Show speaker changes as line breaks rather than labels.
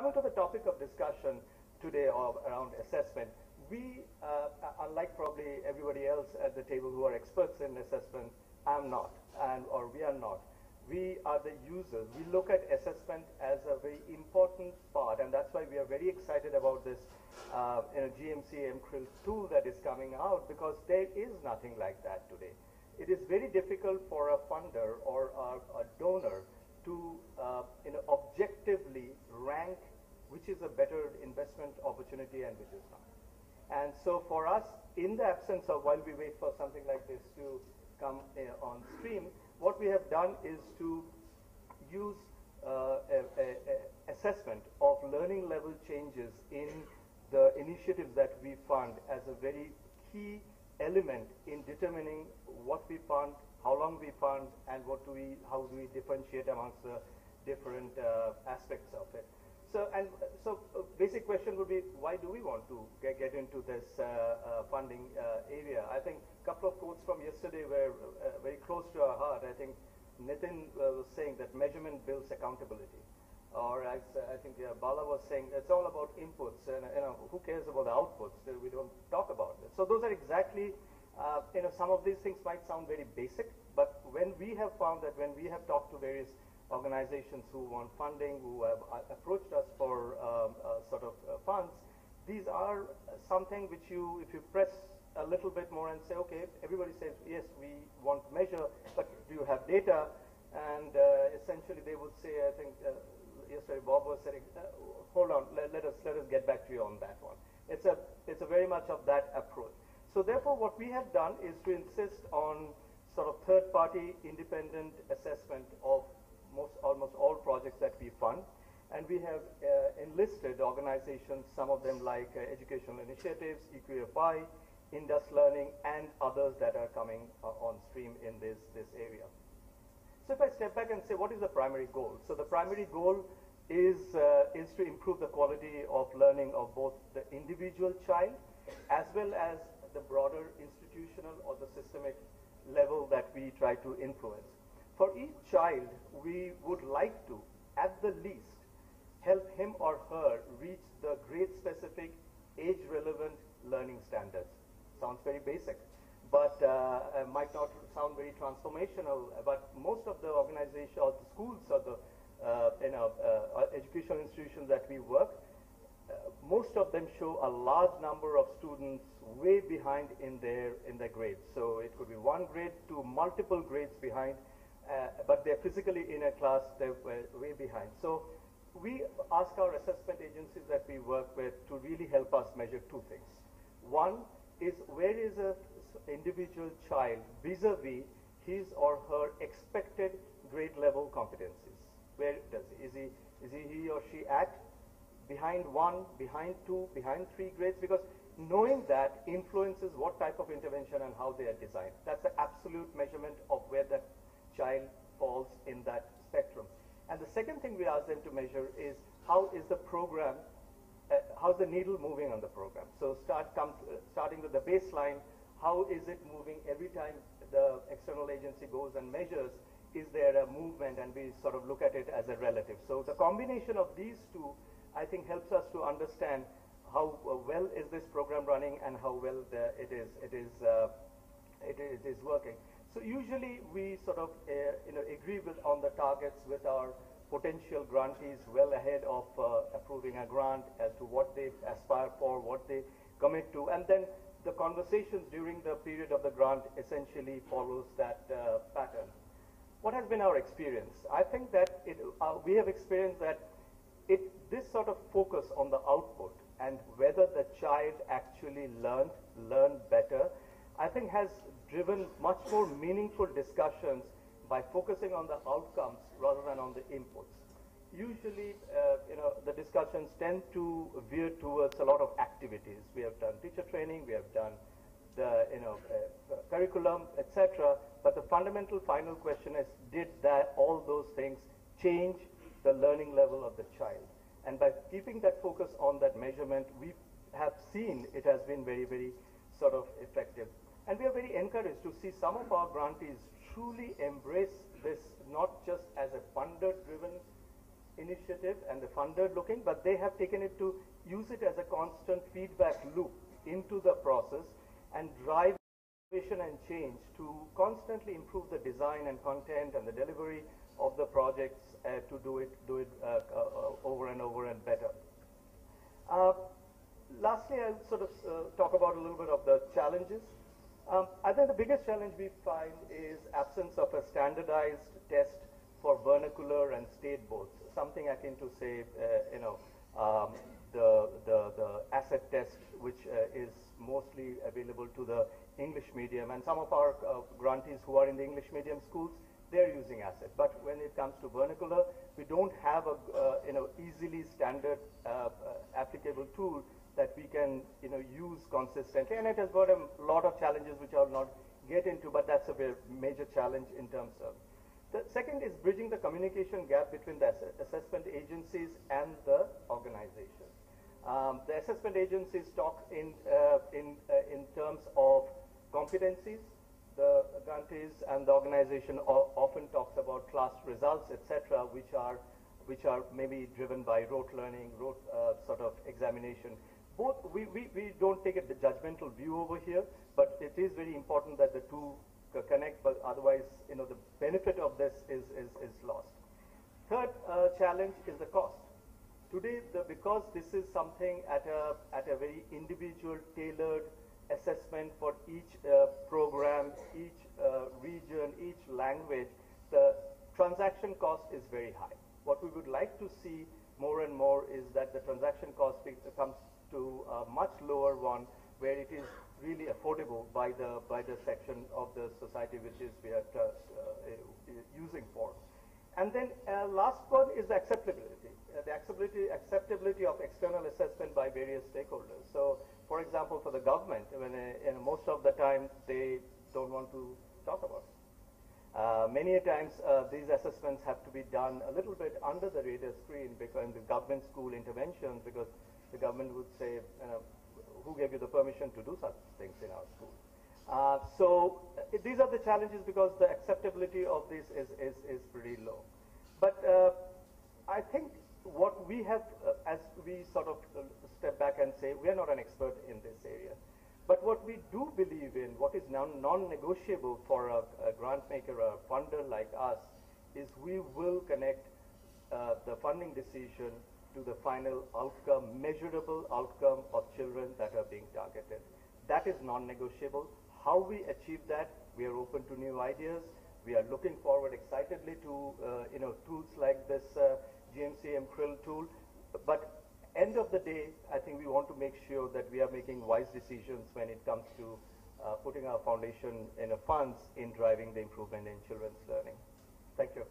coming to the topic of discussion today around assessment, we, unlike probably everybody else at the table who are experts in assessment, I'm not, or we are not. We are the users. We look at assessment as a very important part, and that's why we are very excited about this GMC MCRIL tool that is coming out, because there is nothing like that today. It is very difficult for a funder or a donor to objectively rank which is a better investment opportunity and which is not. And so for us, in the absence of, while we wait for something like this to come on stream, what we have done is to use assessment of learning level changes in the initiatives that we fund as a very key element in determining what we fund, how long we fund, and how do we differentiate amongst the different aspects of it. So basic question would be, why do we want to get into this funding area? I think a couple of quotes from yesterday were very close to our heart. I think Nitin was saying that measurement builds accountability. Or as I think Bala was saying, it's all about inputs, and who cares about the outputs? We don't talk about it. So those are exactly, some of these things might sound very basic, but when we have found that when we have talked to various organizations who want funding, who have approached us for funds, these are something which if you press a little bit more and say, okay, everybody says, yes, we want to measure, but do you have data? And essentially they would say, I think yesterday Bob was saying, hold on, let us get back to you on that one. It's a very much of that approach. So therefore what we have done is to insist on sort of third-party independent assessment of almost all projects that we fund, and we have enlisted organizations, some of them like Educational Initiatives, EQFI, Indus Learning, and others that are coming on stream in this area. So if I step back and say, what is the primary goal? So the primary goal is to improve the quality of learning of both the individual child as well as the broader institutional or the systemic level that we try to influence. For each child, we would like to, at the least, help him or her reach the grade-specific, age-relevant learning standards. Sounds very basic, but might not sound very transformational. But most of the organizations, or the schools, or the educational institutions that we work, most of them show a large number of students way behind in their grades. So it could be one grade to multiple grades behind. But they're physically in a class, they're way behind. So we ask our assessment agencies that we work with to really help us measure two things. One is, where is an individual child vis-a-vis his or her expected grade level competencies? Where is he or she at? Behind one, behind two, behind three grades? Because knowing that influences what type of intervention and how they are designed. That's the absolute measurement of where that child falls in that spectrum. And the second thing we ask them to measure is, how is the program, how's the needle moving on the program? So starting with the baseline, how is it moving every time the external agency goes and measures? Is there a movement? And we sort of look at it as a relative. So the combination of these two, I think, helps us to understand how well is this program running and how well it is working. So usually we sort of agree on the targets with our potential grantees well ahead of approving a grant as to what they aspire for, what they commit to, and then the conversations during the period of the grant essentially follows that pattern. What has been our experience? I think that we have experienced that this sort of focus on the output and whether the child actually learned better, I think has driven much more meaningful discussions by focusing on the outcomes rather than on the inputs. Usually, the discussions tend to veer towards a lot of activities. We have done teacher training, we have done the curriculum, etc. But the fundamental final question is, did all those things change the learning level of the child? And by keeping that focus on that measurement, we have seen it has been very, very sort of effective. And we are very encouraged to see some of our grantees truly embrace this, not just as a funder-driven initiative and the funder looking, but they have taken it to use it as a constant feedback loop into the process and drive innovation and change to constantly improve the design and content and the delivery of the projects to do it over and over and better. Lastly, I'll sort of talk about a little bit of the challenges. I think the biggest challenge we find is absence of a standardized test for vernacular and state boards, something akin to say, the asset test, which is mostly available to the English medium, and some of our grantees who are in the English medium schools, they're using asset. But when it comes to vernacular, we don't have a easily standard applicable tool that we can use consistently, and it has got a lot of challenges which I'll not get into, but that's a very major challenge in terms of. The second is bridging the communication gap between the assessment agencies and the organization. The assessment agencies talk in terms of competencies. The grantees and the organization often talks about class results, etc., which are maybe driven by rote learning, rote sort of examination. Both we don't take a judgmental view over here, but it is very important that the two connect, but otherwise, the benefit of this is lost. Third challenge is the cost. Today, because this is something at a very individual, tailored assessment for each program, each region, each language, the transaction cost is very high. What we would like to see more and more is that the transaction cost comes to a much lower one, where it is really affordable by the section of the society which is we are using for. And then last one is the acceptability. The acceptability of external assessment by various stakeholders. So, for example, for the government, when most of the time they don't want to talk about it. Many times these assessments have to be done a little bit under the radar screen because in the government school interventions, because the government would say, who gave you the permission to do such things in our school? So these are the challenges because the acceptability of this is pretty low. But I think what we have, as we sort of step back and say, we are not an expert in this area. But what we do believe in, what is non-negotiable for a grant maker, a funder like us, is we will connect the funding decision to the final outcome, measurable outcome of children that are being targeted. That is non-negotiable. How we achieve that, we are open to new ideas. We are looking forward excitedly to tools like this GMC MCRIL tool. But end of the day, I think we want to make sure that we are making wise decisions when it comes to putting our foundation in funds in driving the improvement in children's learning. Thank you.